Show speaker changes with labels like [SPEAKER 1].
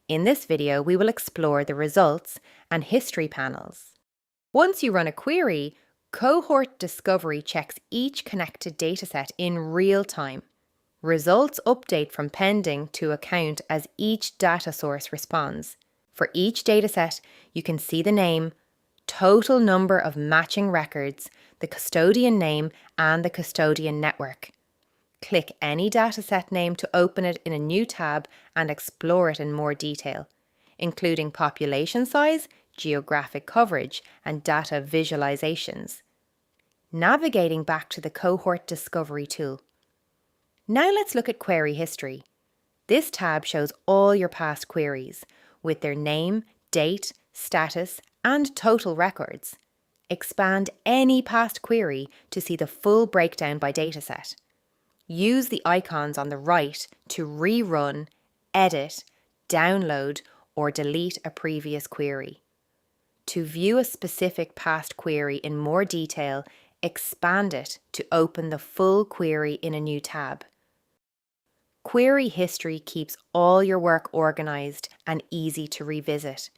[SPEAKER 1] In this video, we will explore the results and history panels. Once you run a query, Cohort Discovery checks each connected dataset in real time. Results update from pending to account as each data source responds. For each dataset, you can see the name, total number of matching records, the custodian name, and the custodian network. Click any dataset name to open it in a new tab and explore it in more detail, including population size, geographic coverage, and data visualizations. Navigating back to the Cohort Discovery tool. Now let's look at query history. This tab shows all your past queries, with their name, date, status, and total records. Expand any past query to see the full breakdown by dataset. Use the icons on the right to rerun, edit, download, or delete a previous query. To view a specific past query in more detail, expand it to open the full query in a new tab. Query history keeps all your work organized and easy to revisit.